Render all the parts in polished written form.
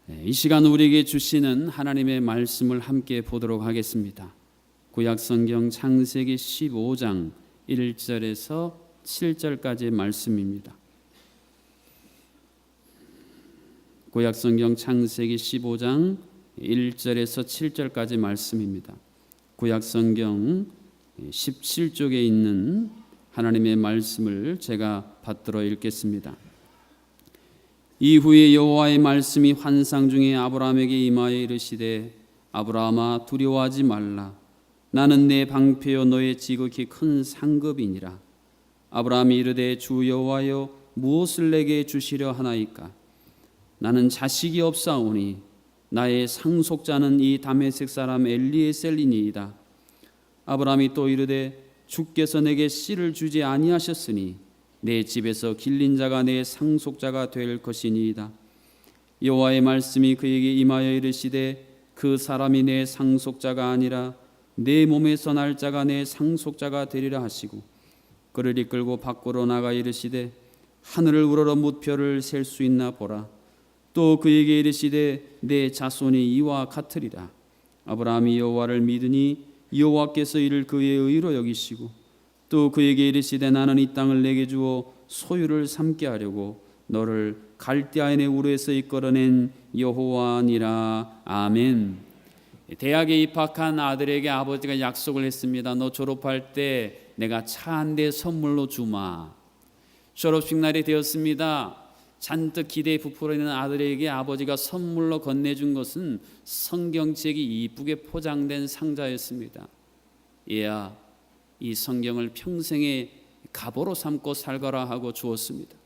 이 시간 우리에게 주시는 하나님의 말씀을 함께 보도록 하겠습니다. 구약성경 창세기 15장 1절에서 7절까지의 말씀입니다. 구약성경 창세기 15장 1절에서 7절까지 말씀입니다. 구약성경 17쪽에 있는 하나님의 말씀을 제가 받들어 읽겠습니다. 이후에 여호와의 말씀이 환상 중에 아브라함에게 임하여 이르시되 아브라함아 두려워하지 말라. 나는 내 방패요 너의 지극히 큰 상급이니라. 아브라함이 이르되 주 여호와여 무엇을 내게 주시려 하나이까? 나는 자식이 없사오니 나의 상속자는 이 다메섹 사람 엘리에셀이니이다. 아브라함이 또 이르되 주께서 내게 씨를 주지 아니하셨으니 내 집에서 길린 자가 내 상속자가 될 것이니이다. 여호와의 말씀이 그에게 임하여 이르시되 그 사람이 내 상속자가 아니라 내 몸에서 날 자가 내 상속자가 되리라 하시고 그를 이끌고 밖으로 나가 이르시되 하늘을 우러러 무표를 셀 수 있나 보라. 또 그에게 이르시되 내 자손이 이와 같으리라. 아브라함이 여호와를 믿으니 여호와께서 이를 그의 의로 여기시고 또 그에게 이르시되 나는 이 땅을 내게 주어 소유를 삼게 하려고 너를 갈대아인의 우르에서 이끌어낸 여호와니라. 아멘. 대학에 입학한 아들에게 아버지가 약속을 했습니다. 너 졸업할 때 내가 차 한 대 선물로 주마. 졸업식 날이 되었습니다. 잔뜩 기대에 부풀어 있는 아들에게 아버지가 선물로 건네준 것은 성경책이 이쁘게 포장된 상자였습니다. 얘야, 이 성경을 평생의 갑오로 삼고 살거라 하고 주었습니다.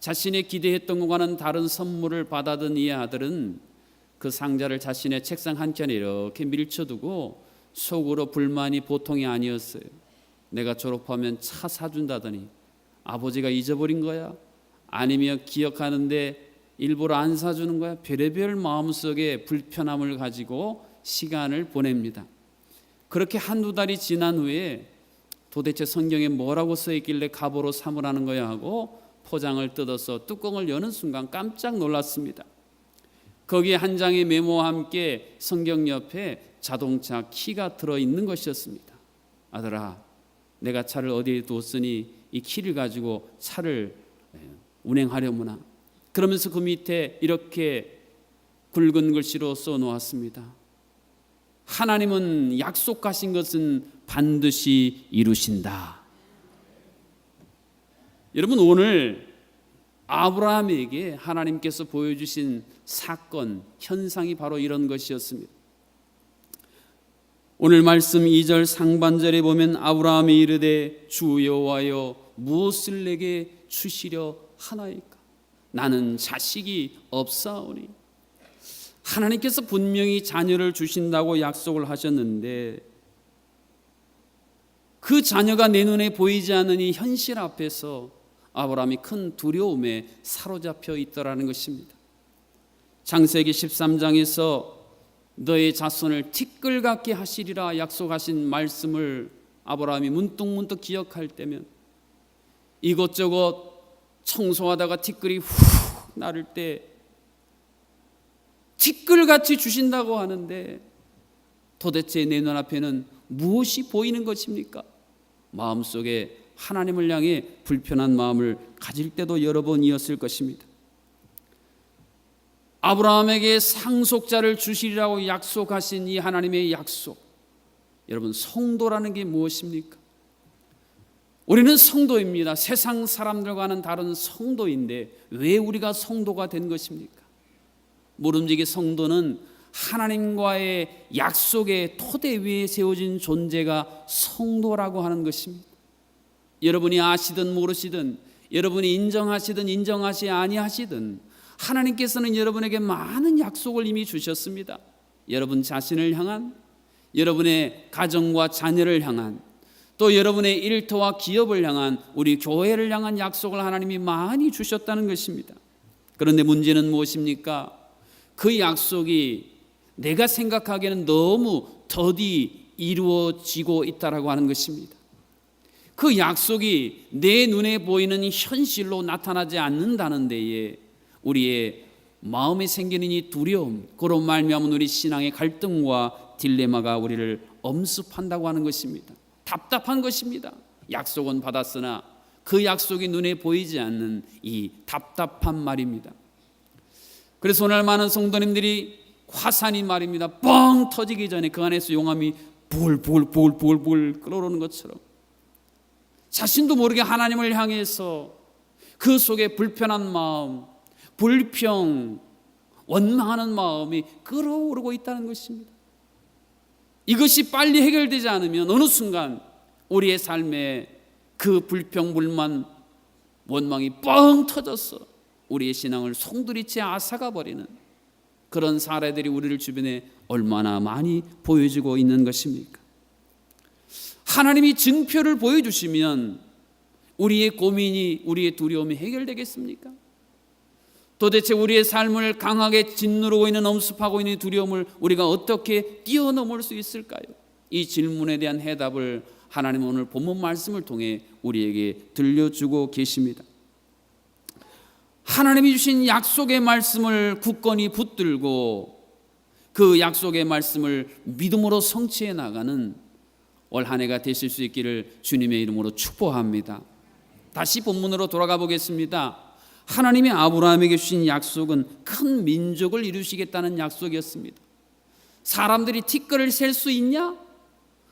자신의 기대했던 것과는 다른 선물을 받아든 이 아들은 그 상자를 자신의 책상 한켠에 이렇게 밀쳐두고 속으로 불만이 보통이 아니었어요. 내가 졸업하면 차 사준다더니 아버지가 잊어버린 거야? 아니면 기억하는데 일부러 안 사주는 거야? 별의별 마음속에 불편함을 가지고 시간을 보냅니다. 그렇게 한두 달이 지난 후에 도대체 성경에 뭐라고 써있길래 갑오로 삼으라는 거야 하고 포장을 뜯어서 뚜껑을 여는 순간 깜짝 놀랐습니다. 거기에 한 장의 메모와 함께 성경 옆에 자동차 키가 들어있는 것이었습니다. 아들아, 내가 차를 어디에 두었으니 이 키를 가지고 차를 운행하려무나. 그러면서 그 밑에 이렇게 굵은 글씨로 써놓았습니다. 하나님은 약속하신 것은 반드시 이루신다. 여러분, 오늘 아브라함에게 하나님께서 보여주신 사건, 현상이 바로 이런 것이었습니다. 오늘 말씀 2절 상반절에 보면 아브라함이 이르되 주 여호와여 무엇을 내게 주시려 하나이까? 나는 자식이 없사오니. 하나님께서 분명히 자녀를 주신다고 약속을 하셨는데 그 자녀가 내 눈에 보이지 않는 이 현실 앞에서 아브라함이 큰 두려움에 사로잡혀 있더라는 것입니다. 창세기 13장에서 너의 자손을 티끌 같게 하시리라 약속하신 말씀을 아브라함이 문득문득 기억할 때면 이것저것 청소하다가 티끌이 훅 나를 때 티끌같이 주신다고 하는데 도대체 내 눈앞에는 무엇이 보이는 것입니까? 마음속에 하나님을 향해 불편한 마음을 가질 때도 여러 번이었을 것입니다. 아브라함에게 상속자를 주시리라고 약속하신 이 하나님의 약속, 여러분, 성도라는 게 무엇입니까? 우리는 성도입니다. 세상 사람들과는 다른 성도인데 왜 우리가 성도가 된 것입니까? 모름지기 성도는 하나님과의 약속의 토대 위에 세워진 존재가 성도라고 하는 것입니다. 여러분이 아시든 모르시든, 여러분이 인정하시든 인정하시 아니하시든 하나님께서는 여러분에게 많은 약속을 이미 주셨습니다. 여러분 자신을 향한, 여러분의 가정과 자녀를 향한, 또 여러분의 일터와 기업을 향한, 우리 교회를 향한 약속을 하나님이 많이 주셨다는 것입니다. 그런데 문제는 무엇입니까? 그 약속이 내가 생각하기에는 너무 더디 이루어지고 있다라고 하는 것입니다. 그 약속이 내 눈에 보이는 현실로 나타나지 않는다는 데에 우리의 마음에 생기는 이 두려움, 그로 말미암은 우리 신앙의 갈등과 딜레마가 우리를 엄습한다고 하는 것입니다. 답답한 것입니다. 약속은 받았으나 그 약속이 눈에 보이지 않는 이 답답한 말입니다. 그래서 오늘 많은 성도님들이 화산이 말입니다, 뻥 터지기 전에 그 안에서 용암이 불 끓어오르는 것처럼 자신도 모르게 하나님을 향해서 그 속에 불편한 마음, 불평, 원망하는 마음이 끓어오르고 있다는 것입니다. 이것이 빨리 해결되지 않으면 어느 순간 우리의 삶에 그 불평, 불만, 원망이 뻥 터져서 우리의 신앙을 송두리째 앗아가 버리는 그런 사례들이 우리를 주변에 얼마나 많이 보여지고 있는 것입니까? 하나님이 증표를 보여주시면 우리의 고민이, 우리의 두려움이 해결되겠습니까? 도대체 우리의 삶을 강하게 짓누르고 있는, 엄습하고 있는 두려움을 우리가 어떻게 뛰어넘을 수 있을까요? 이 질문에 대한 해답을 하나님은 오늘 본문 말씀을 통해 우리에게 들려주고 계십니다. 하나님이 주신 약속의 말씀을 굳건히 붙들고 그 약속의 말씀을 믿음으로 성취해 나가는 올 한 해가 되실 수 있기를 주님의 이름으로 축복합니다. 다시 본문으로 돌아가 보겠습니다. 하나님이 아브라함에게 주신 약속은 큰 민족을 이루시겠다는 약속이었습니다. 사람들이 티끌을 셀 수 있냐?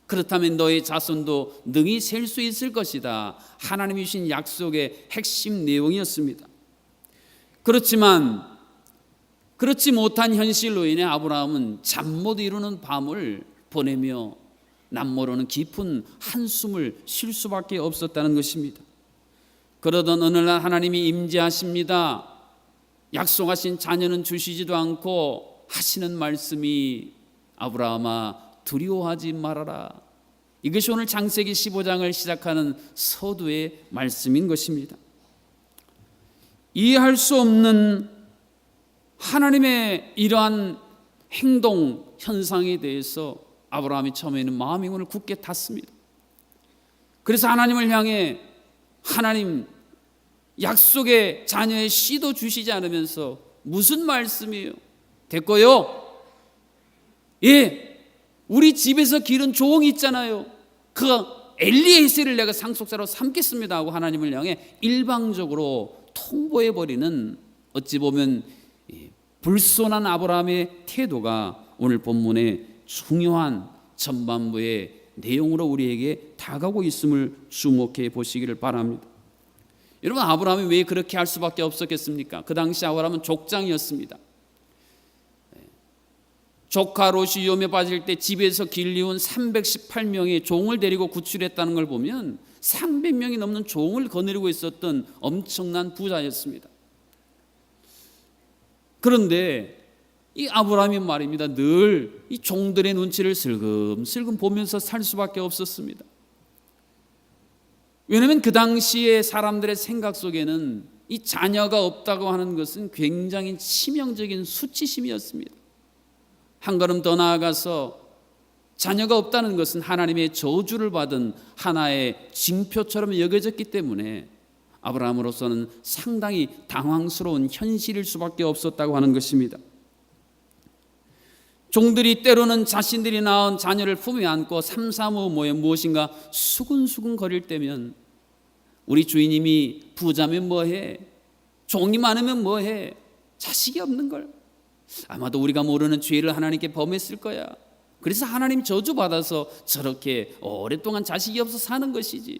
그렇다면 너의 자손도 능히 셀 수 있을 것이다. 하나님이 주신 약속의 핵심 내용이었습니다. 그렇지만 그렇지 못한 현실로 인해 아브라함은 잠 못 이루는 밤을 보내며 남모르는 깊은 한숨을 쉴 수밖에 없었다는 것입니다. 그러던 어느 날 하나님이 임재하십니다. 약속하신 자녀는 주시지도 않고 하시는 말씀이 아브라함아 두려워하지 말아라. 이것이 오늘 창세기 15장을 시작하는 서두의 말씀인 것입니다. 이해할 수 없는 하나님의 이러한 행동 현상에 대해서 아브라함이 처음에는 마음이 오늘 굳게 탔습니다. 그래서 하나님을 향해 하나님 약속의 자녀의 씨도 주시지 않으면서 무슨 말씀이에요? 됐고요. 예, 우리 집에서 기른 종이 있잖아요. 그 엘리에셀을 내가 상속자로 삼겠습니다 하고 하나님을 향해 일방적으로 통보해버리는, 어찌 보면 불손한 아브라함의 태도가 오늘 본문의 중요한 전반부의 내용으로 우리에게 다가오고 있음을 주목해 보시기를 바랍니다. 여러분, 아브라함이 왜 그렇게 할 수밖에 없었겠습니까? 그 당시 아브라함은 족장이었습니다. 조카 롯이 위험에 빠질 때 집에서 길리운 318명의 종을 데리고 구출했다는 걸 보면 300명이 넘는 종을 거느리고 있었던 엄청난 부자였습니다. 그런데 이 아브라함이 말입니다, 늘 이 종들의 눈치를 슬금슬금 보면서 살 수밖에 없었습니다. 왜냐하면 그 당시에 사람들의 생각 속에는 이 자녀가 없다고 하는 것은 굉장히 치명적인 수치심이었습니다. 한 걸음 더 나아가서 자녀가 없다는 것은 하나님의 저주를 받은 하나의 징표처럼 여겨졌기 때문에 아브라함으로서는 상당히 당황스러운 현실일 수밖에 없었다고 하는 것입니다. 종들이 때로는 자신들이 낳은 자녀를 품에 안고 삼삼오오에 무엇인가 수근수근 거릴 때면 우리 주인님이 부자면 뭐해? 종이 많으면 뭐해? 자식이 없는 걸. 아마도 우리가 모르는 죄를 하나님께 범했을 거야. 그래서 하나님 저주받아서 저렇게 오랫동안 자식이 없어 사는 것이지.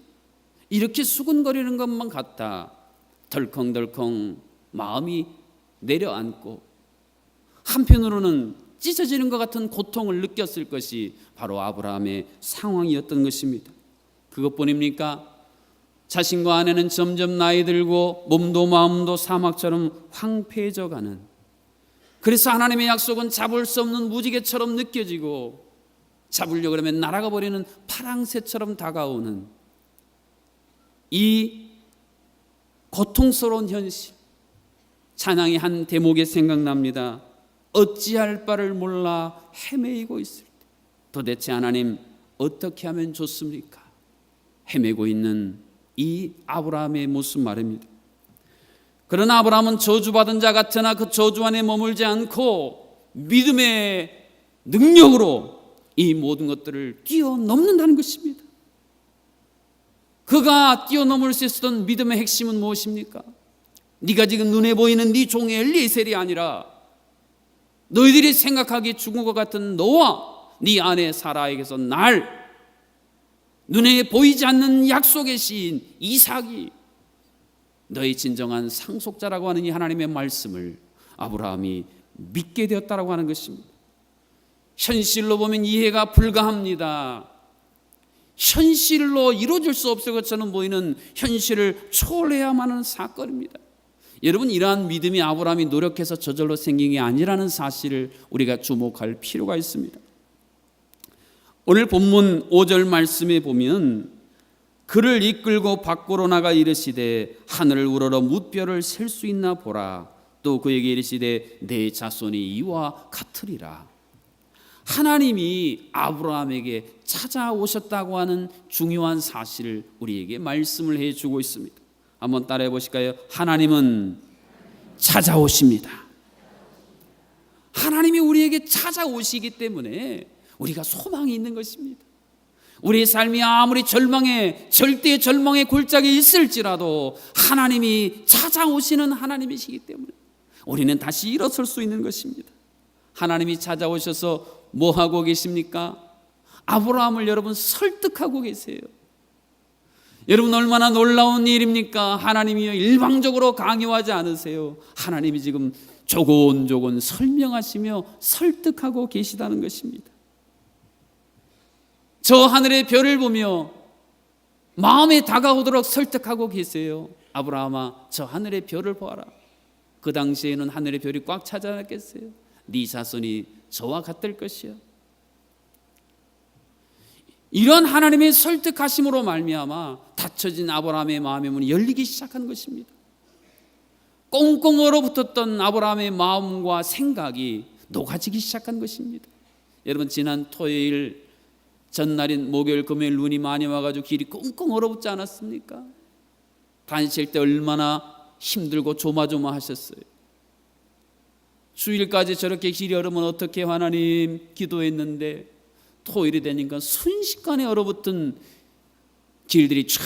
이렇게 수근거리는 것만 같다. 덜컹덜컹 마음이 내려앉고 한편으로는 찢어지는 것 같은 고통을 느꼈을 것이 바로 아브라함의 상황이었던 것입니다. 그것뿐입니까? 자신과 아내는 점점 나이 들고 몸도 마음도 사막처럼 황폐해져가는, 그래서 하나님의 약속은 잡을 수 없는 무지개처럼 느껴지고 잡으려고 그러면 날아가 버리는 파랑새처럼 다가오는 이 고통스러운 현실. 찬양의 한 대목이 생각납니다. 어찌할 바를 몰라 헤매이고 있을 때 도대체 하나님 어떻게 하면 좋습니까? 헤매고 있는 이 아브라함의 모습 말입니다. 그러나 아브라함은 저주받은 자 같으나 그 저주 안에 머물지 않고 믿음의 능력으로 이 모든 것들을 뛰어넘는다는 것입니다. 그가 뛰어넘을 수 있었던 믿음의 핵심은 무엇입니까? 네가 지금 눈에 보이는 네 종의 엘리에셀이 아니라 너희들이 생각하기에 죽은 것 같은 너와 네 아내 사라에게서 날 눈에 보이지 않는 약속의 시인 이삭이 너희 진정한 상속자라고 하는 이 하나님의 말씀을 아브라함이 믿게 되었다라고 하는 것입니다. 현실로 보면 이해가 불가합니다. 현실로 이루어질 수 없을 것처럼 보이는 현실을 초월해야만 하는 사건입니다. 여러분, 이러한 믿음이 아브라함이 노력해서 저절로 생긴 게 아니라는 사실을 우리가 주목할 필요가 있습니다. 오늘 본문 5절 말씀에 보면 그를 이끌고 밖으로 나가 이르시되 하늘을 우러러 뭇별을 셀 수 있나 보라. 또 그에게 이르시되 내 자손이 이와 같으리라. 하나님이 아브라함에게 찾아오셨다고 하는 중요한 사실을 우리에게 말씀을 해주고 있습니다. 한번 따라해 보실까요? 하나님은 찾아오십니다. 하나님이 우리에게 찾아오시기 때문에 우리가 소망이 있는 것입니다. 우리의 삶이 아무리 절대 절망의 골짜기에 있을지라도 하나님이 찾아오시는 하나님이시기 때문에 우리는 다시 일어설 수 있는 것입니다. 하나님이 찾아오셔서 뭐 하고 계십니까? 아브라함을 여러분 설득하고 계세요. 여러분, 얼마나 놀라운 일입니까? 하나님이요 일방적으로 강요하지 않으세요. 하나님이 지금 조곤조곤 설명하시며 설득하고 계시다는 것입니다. 저 하늘의 별을 보며 마음에 다가오도록 설득하고 계세요. 아브라함아, 저 하늘의 별을 보아라. 그 당시에는 하늘의 별이 꽉 차지 않았겠어요? 네 자손이 저와 같을 것이야. 이런 하나님의 설득하심으로 말미암아 닫혀진 아브라함의 마음의 문이 열리기 시작한 것입니다. 꽁꽁 얼어붙었던 아브라함의 마음과 생각이 녹아지기 시작한 것입니다. 여러분, 지난 토요일 전날인 목요일 금요일 눈이 많이 와가지고 길이 꽁꽁 얼어붙지 않았습니까? 다니실 때 얼마나 힘들고 조마조마하셨어요. 주일까지 저렇게 길이 얼으면 어떻게 하나님 기도했는데 토요일이 되니까 순식간에 얼어붙은 길들이 쫙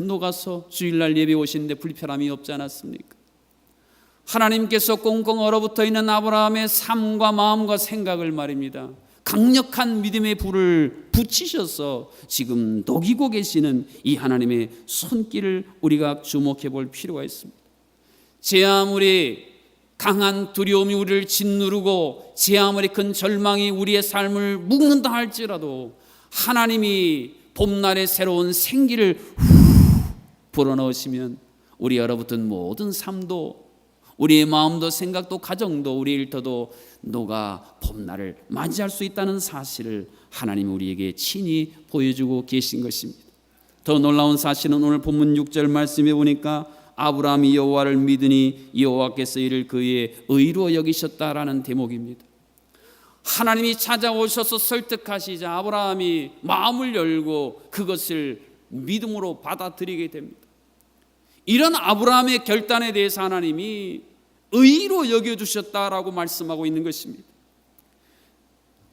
녹아서 주일날 예배 오시는데 불편함이 없지 않았습니까? 하나님께서 꽁꽁 얼어붙어 있는 아브라함의 삶과 마음과 생각을 말입니다, 강력한 믿음의 불을 붙이셔서 지금 녹이고 계시는 이 하나님의 손길을 우리가 주목해 볼 필요가 있습니다. 제 아무리 강한 두려움이 우리를 짓누르고 제 아무리 큰 절망이 우리의 삶을 묶는다 할지라도 하나님이 봄날의 새로운 생기를 불어넣으시면 우리 얼어붙은 모든 삶도, 우리의 마음도 생각도 가정도 우리 일터도 녹아 봄날을 맞이할 수 있다는 사실을 하나님이 우리에게 친히 보여주고 계신 것입니다. 더 놀라운 사실은 오늘 본문 6절 말씀해 보니까 아브라함이 여호와를 믿으니 여호와께서 이를 그의 의로 여기셨다라는 대목입니다. 하나님이 찾아오셔서 설득하시자 아브라함이 마음을 열고 그것을 믿음으로 받아들이게 됩니다. 이런 아브라함의 결단에 대해서 하나님이 의로 여겨주셨다라고 말씀하고 있는 것입니다.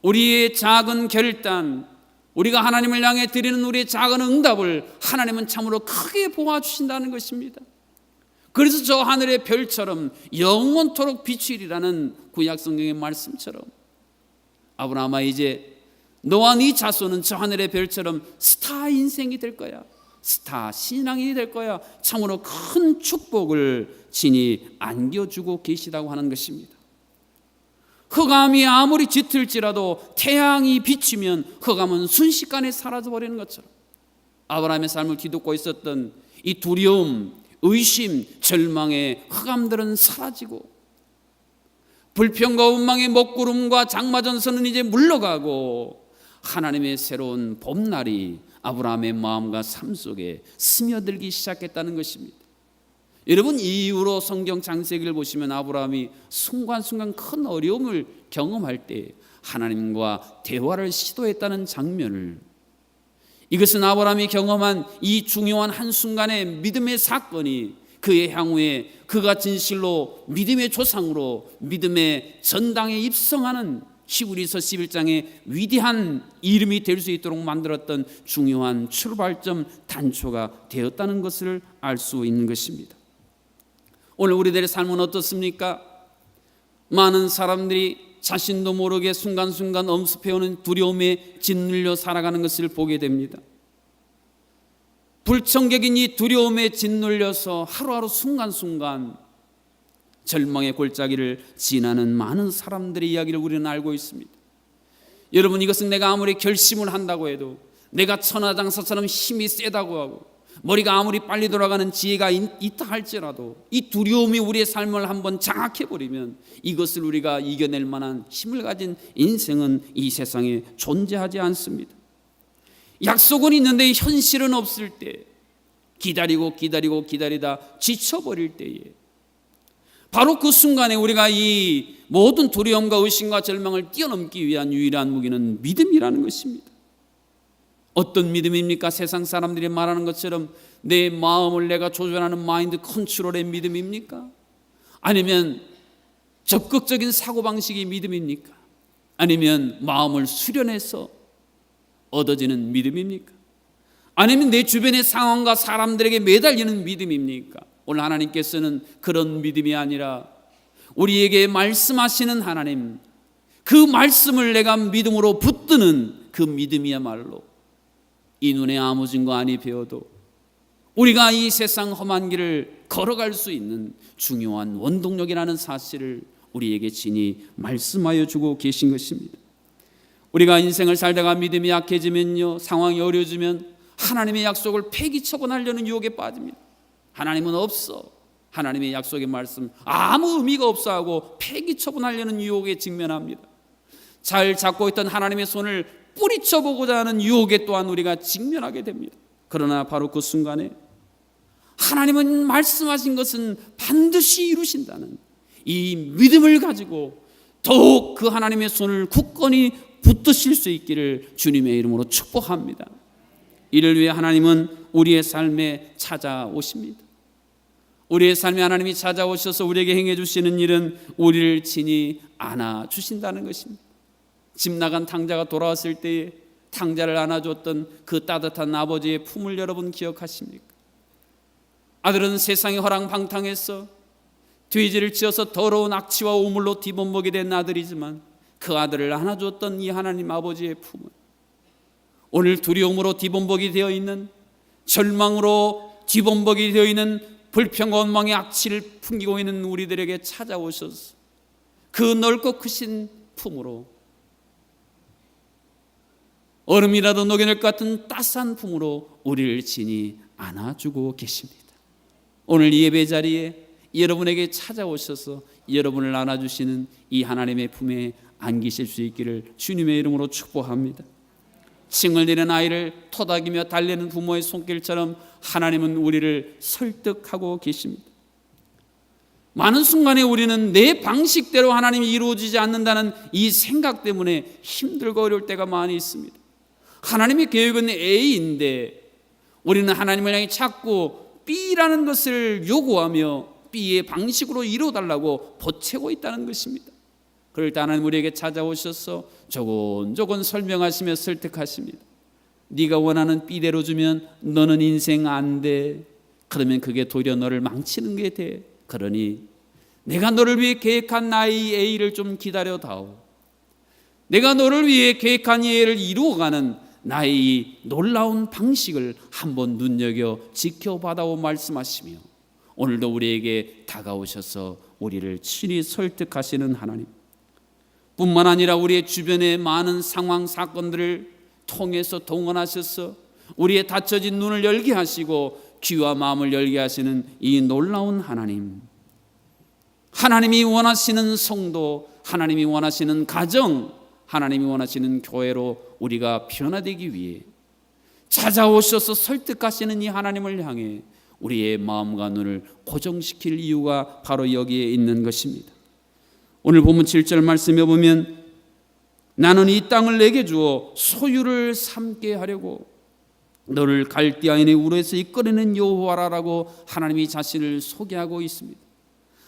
우리의 작은 결단, 우리가 하나님을 향해 드리는 우리의 작은 응답을 하나님은 참으로 크게 보아주신다는 것입니다. 그래서 저 하늘의 별처럼 영원토록 비추리라는 구약 성경의 말씀처럼 아브라함아, 이제 너와 네 자손은 저 하늘의 별처럼 스타 인생이 될 거야. 스타 신앙이 될 거야. 참으로 큰 축복을 친히 안겨주고 계시다고 하는 것입니다. 흑암이 아무리 짙을지라도 태양이 비치면 흑암은 순식간에 사라져버리는 것처럼 아브라함의 삶을 뒤덮고 있었던 이 두려움, 의심, 절망의 흑암들은 사라지고 불평과 원망의 먹구름과 장마전선은 이제 물러가고 하나님의 새로운 봄날이 아브라함의 마음과 삶 속에 스며들기 시작했다는 것입니다. 여러분, 이 이후로 성경 창세기를 보시면 아브라함이 순간순간 큰 어려움을 경험할 때 하나님과 대화를 시도했다는 장면을, 이것은 아브라함이 경험한 이 중요한 한순간의 믿음의 사건이 그의 향후에 그가 진실로 믿음의 조상으로 믿음의 전당에 입성하는 히브리서 11장의 위대한 이름이 될 수 있도록 만들었던 중요한 출발점 단초가 되었다는 것을 알 수 있는 것입니다. 오늘 우리들의 삶은 어떻습니까? 많은 사람들이 자신도 모르게 순간순간 엄습해오는 두려움에 짓눌려 살아가는 것을 보게 됩니다. 불청객인 이 두려움에 짓눌려서 하루하루 순간순간 절망의 골짜기를 지나는 많은 사람들의 이야기를 우리는 알고 있습니다. 여러분, 이것은 내가 아무리 결심을 한다고 해도, 내가 천하장사처럼 힘이 세다고 하고 머리가 아무리 빨리 돌아가는 지혜가 있다 할지라도 이 두려움이 우리의 삶을 한번 장악해버리면 이것을 우리가 이겨낼 만한 힘을 가진 인생은 이 세상에 존재하지 않습니다. 약속은 있는데 현실은 없을 때, 기다리다 지쳐버릴 때에, 바로 그 순간에 우리가 이 모든 두려움과 의심과 절망을 뛰어넘기 위한 유일한 무기는 믿음이라는 것입니다. 어떤 믿음입니까? 세상 사람들이 말하는 것처럼 내 마음을 내가 조절하는 마인드 컨트롤의 믿음입니까? 아니면 적극적인 사고방식의 믿음입니까? 아니면 마음을 수련해서 얻어지는 믿음입니까? 아니면 내 주변의 상황과 사람들에게 매달리는 믿음입니까? 오늘 하나님께서는 그런 믿음이 아니라 우리에게 말씀하시는 하나님, 그 말씀을 내가 믿음으로 붙드는 그 믿음이야말로 이 눈에 아무 증거 아니 배워도 우리가 이 세상 험한 길을 걸어갈 수 있는 중요한 원동력이라는 사실을 우리에게 친히 말씀하여 주고 계신 것입니다. 우리가 인생을 살다가 믿음이 약해지면요, 상황이 어려워지면 하나님의 약속을 폐기처분하려는 유혹에 빠집니다. 하나님은 없어, 하나님의 약속의 말씀 아무 의미가 없어 하고 폐기처분하려는 유혹에 직면합니다. 잘 잡고 있던 하나님의 손을 뿌리쳐보고자 하는 유혹에 또한 우리가 직면하게 됩니다. 그러나 바로 그 순간에 하나님은 말씀하신 것은 반드시 이루신다는 이 믿음을 가지고 더욱 그 하나님의 손을 굳건히 붙드실 수 있기를 주님의 이름으로 축복합니다. 이를 위해 하나님은 우리의 삶에 찾아오십니다. 우리의 삶에 하나님이 찾아오셔서 우리에게 행해 주시는 일은 우리를 친히 안아주신다는 것입니다. 집 나간 탕자가 돌아왔을 때에 탕자를 안아줬던 그 따뜻한 아버지의 품을 여러분 기억하십니까? 아들은 세상의 허랑방탕해서 돼지를 지어서 더러운 악취와 우물로 뒤범벅이 된 아들이지만 그 아들을 안아줬던 이 하나님 아버지의 품은 오늘 두려움으로 뒤범벅이 되어 있는, 절망으로 뒤범벅이 되어 있는 불평과 원망의 악취를 풍기고 있는 우리들에게 찾아오셔서 그 넓고 크신 품으로, 얼음이라도 녹여낼 것 같은 따스한 품으로 우리를 친히 안아주고 계십니다. 오늘 이 예배 자리에 여러분에게 찾아오셔서 여러분을 안아주시는 이 하나님의 품에 안기실 수 있기를 주님의 이름으로 축복합니다. 칭을 내는 아이를 토닥이며 달래는 부모의 손길처럼 하나님은 우리를 설득하고 계십니다. 많은 순간에 우리는 내 방식대로 하나님이 이루어지지 않는다는 이 생각 때문에 힘들고 어려울 때가 많이 있습니다. 하나님의 계획은 A인데 우리는 하나님을 향해 자꾸 B라는 것을 요구하며 B의 방식으로 이루어달라고 보채고 있다는 것입니다. 그럴 때 하나님 우리에게 찾아오셔서 조곤조곤 설명하시며 설득하십니다. 네가 원하는 B대로 주면 너는 인생 안 돼. 그러면 그게 도리어 너를 망치는 게 돼. 그러니 내가 너를 위해 계획한 나의 A를 좀 기다려다오. 내가 너를 위해 계획한 이 A를 이루어가는 나의 이 놀라운 방식을 한번 눈여겨 지켜봐다오 말씀하시며 오늘도 우리에게 다가오셔서 우리를 친히 설득하시는 하나님, 뿐만 아니라 우리의 주변의 많은 상황 사건들을 통해서 동원하셔서 우리의 닫혀진 눈을 열게 하시고 귀와 마음을 열게 하시는 이 놀라운 하나님, 하나님이 원하시는 성도, 하나님이 원하시는 가정, 하나님이 원하시는 교회로 우리가 변화되기 위해 찾아오셔서 설득하시는 이 하나님을 향해 우리의 마음과 눈을 고정시킬 이유가 바로 여기에 있는 것입니다. 오늘 본문 7절 말씀에 보면 나는 이 땅을 내게 주어 소유를 삼게 하려고 너를 갈대아인의 우르에서 이끌어낸 여호와라라고 하나님이 자신을 소개하고 있습니다.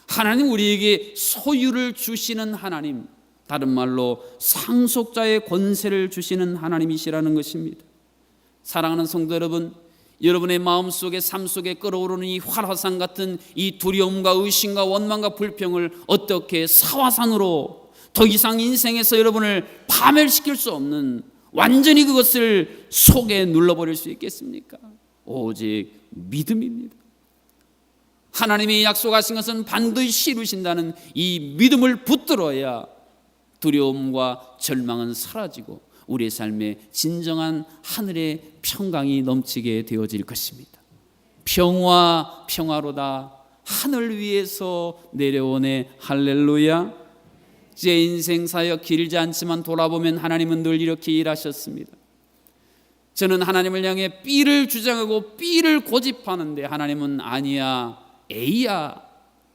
하나님 우리에게 소유를 주시는 하나님, 다른 말로 상속자의 권세를 주시는 하나님이시라는 것입니다. 사랑하는 성도 여러분, 여러분의 마음속에 삶 속에 끓어오르는 이 활화산 같은 이 두려움과 의심과 원망과 불평을 어떻게 사화산으로 더 이상 인생에서 여러분을 파멸시킬 수 없는, 완전히 그것을 속에 눌러버릴 수 있겠습니까? 오직 믿음입니다. 하나님이 약속하신 것은 반드시 이루신다는 이 믿음을 붙들어야 두려움과 절망은 사라지고 우리의 삶에 진정한 하늘의 평강이 넘치게 되어질 것입니다. 평화로다 하늘 위에서 내려오네. 할렐루야. 제 인생 사역 길지 않지만 돌아보면 하나님은 늘 이렇게 일하셨습니다. 저는 하나님을 향해 B를 주장하고 B를 고집하는데 하나님은 아니야, A야,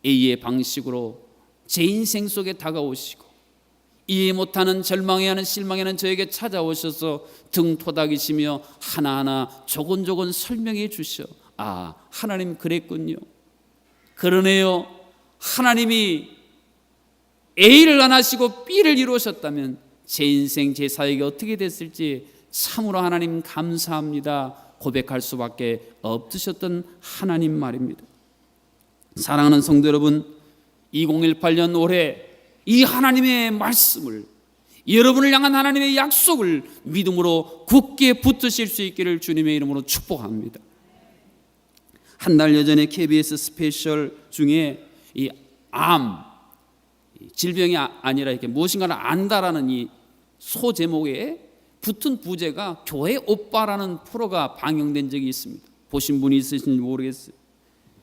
A의 방식으로 제 인생 속에 다가오시고 이해 못하는, 절망해하는, 실망해하는 저에게 찾아오셔서 등 토닥이시며 하나하나 조곤조곤 설명해 주셔. 아, 하나님 그랬군요. 그러네요. 하나님이 A를 안 하시고 B를 이루셨다면 제 인생, 제 사역이 어떻게 됐을지 참으로 하나님 감사합니다 고백할 수밖에 없으셨던 하나님 말입니다. 사랑하는 성도 여러분, 2018년 올해 이 하나님의 말씀을, 여러분을 향한 하나님의 약속을 믿음으로 굳게 붙드실 수 있기를 주님의 이름으로 축복합니다. 한 달 전에 KBS 스페셜 중에 이 질병이 아니라 이렇게 무엇인가를 안다라는 이 소 제목에 붙은 부제가 교회 오빠라는 프로가 방영된 적이 있습니다. 보신 분이 있으신지 모르겠어요.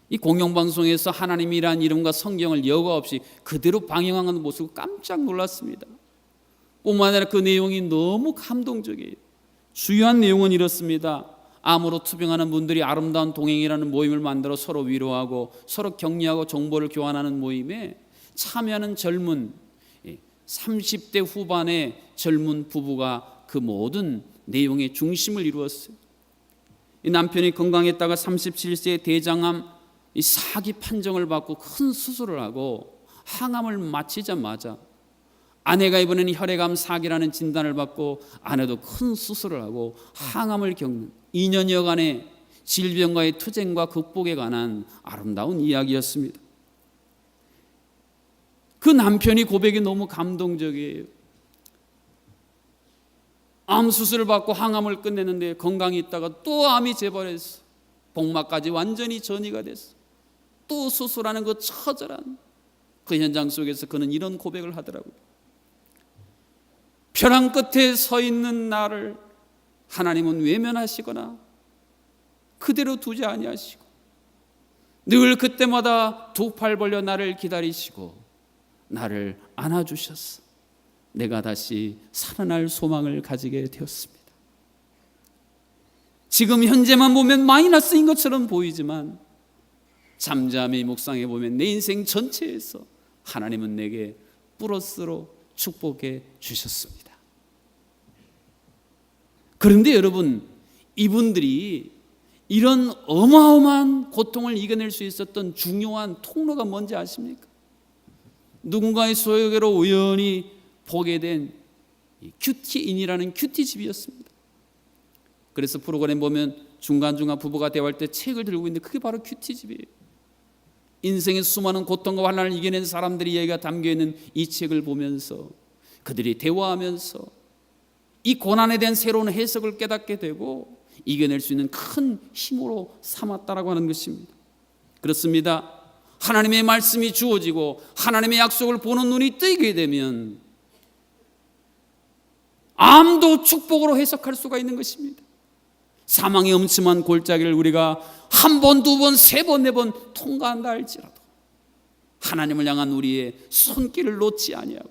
이 공영방송에서 하나님이란 이름과 성경을 여과 없이 그대로 방영하는 모습을 깜짝 놀랐습니다. 뿐만 아니라 그 내용이 너무 감동적이에요. 주요한 내용은 이렇습니다. 암으로 투병하는 분들이 아름다운 동행이라는 모임을 만들어 서로 위로하고 서로 격려하고 정보를 교환하는 모임에 참여하는 젊은 30대 후반의 젊은 부부가 그 모든 내용의 중심을 이루었어요. 이 남편이 건강했다가 37세의 대장암 이 사기 판정을 받고 큰 수술을 하고 항암을 마치자마자 아내가 이번에는 혈액암 사기라는 진단을 받고 아내도 큰 수술을 하고 항암을 겪는 2년여간의 질병과의 투쟁과 극복에 관한 아름다운 이야기였습니다. 그 남편이 고백이 너무 감동적이에요. 암 수술을 받고 항암을 끝냈는데 건강이 있다가 또 암이 재발했어. 복막까지 완전히 전이가 됐어. 또 수술하는 그 처절한 그 현장 속에서 그는 이런 고백을 하더라고요. 벼랑 끝에 서 있는 나를 하나님은 외면하시거나 그대로 두지 아니하시고 늘 그때마다 두 팔 벌려 나를 기다리시고 나를 안아주셨어. 내가 다시 살아날 소망을 가지게 되었습니다. 지금 현재만 보면 마이너스인 것처럼 보이지만 잠잠히 묵상해 보면 내 인생 전체에서 하나님은 내게 플러스로 축복해 주셨습니다. 그런데 여러분, 이분들이 이런 어마어마한 고통을 이겨낼 수 있었던 중요한 통로가 뭔지 아십니까? 누군가의 소개로 우연히 보게 된 큐티인이라는 큐티집이었습니다. 그래서 프로그램 보면 중간중간 부부가 대화할 때 책을 들고 있는데 그게 바로 큐티집이에요. 인생의 수많은 고통과 환난을 이겨낸 사람들의 이야기가 담겨있는 이 책을 보면서 그들이 대화하면서 이 고난에 대한 새로운 해석을 깨닫게 되고 이겨낼 수 있는 큰 힘으로 삼았다라고 하는 것입니다. 그렇습니다. 하나님의 말씀이 주어지고 하나님의 약속을 보는 눈이 뜨게 되면 암도 축복으로 해석할 수가 있는 것입니다. 사망의 음침한 골짜기를 우리가 한 번, 두 번, 세 번, 네 번 통과한다 할지라도 하나님을 향한 우리의 손길을 놓지 아니하고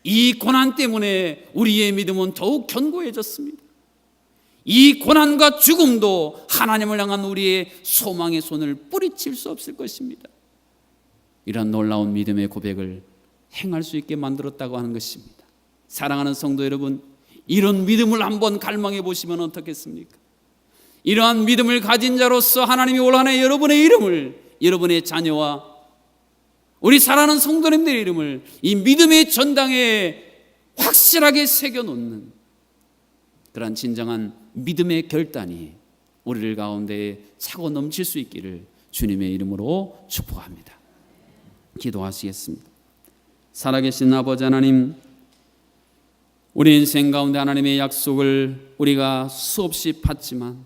이 고난 때문에 우리의 믿음은 더욱 견고해졌습니다. 이 고난과 죽음도 하나님을 향한 우리의 소망의 손을 뿌리칠 수 없을 것입니다. 이런 놀라운 믿음의 고백을 행할 수 있게 만들었다고 하는 것입니다. 사랑하는 성도 여러분, 이런 믿음을 한번 갈망해 보시면 어떻겠습니까? 이러한 믿음을 가진 자로서 하나님이 올 한 해 여러분의 이름을, 여러분의 자녀와 우리 사랑하는 성도님들의 이름을 이 믿음의 전당에 확실하게 새겨놓는 그러한 진정한 믿음의 결단이 우리들 가운데 차고 넘칠 수 있기를 주님의 이름으로 축복합니다. 기도하시겠습니다. 살아계신 아버지 하나님, 우리 인생 가운데 하나님의 약속을 우리가 수없이 받지만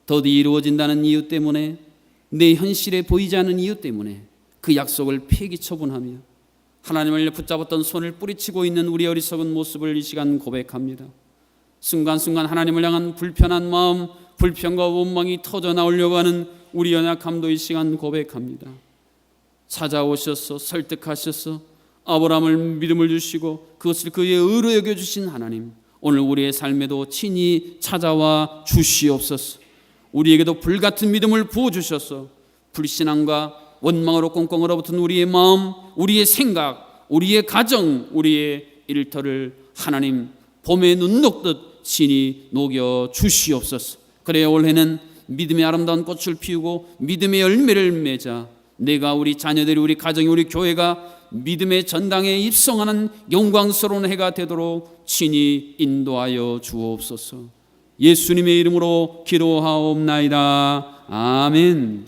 더디 이루어진다는 이유 때문에, 내 현실에 보이지 않는 이유 때문에 그 약속을 폐기 처분하며 하나님을 붙잡았던 손을 뿌리치고 있는 우리 어리석은 모습을 이 시간 고백합니다. 순간순간 하나님을 향한 불편한 마음, 불평과 원망이 터져 나오려고 하는 우리 연약함도 이 시간 고백합니다. 찾아오셔서 설득하셔서 아브라함을 믿음을 주시고 그것을 그의 의로 여겨주신 하나님, 오늘 우리의 삶에도 친히 찾아와 주시옵소서. 우리에게도 불같은 믿음을 부어주셔서 불신앙과 원망으로 꽁꽁 얼어붙은 우리의 마음, 우리의 생각, 우리의 가정, 우리의 일터를 하나님 봄에 눈 녹듯 친히 녹여 주시옵소서. 그래야 올해는 믿음의 아름다운 꽃을 피우고 믿음의 열매를 맺어 내가, 우리 자녀들이, 우리 가정이, 우리 교회가 믿음의 전당에 입성하는 영광스러운 해가 되도록 친히 인도하여 주옵소서. 예수님의 이름으로 기도하옵나이다. 아멘.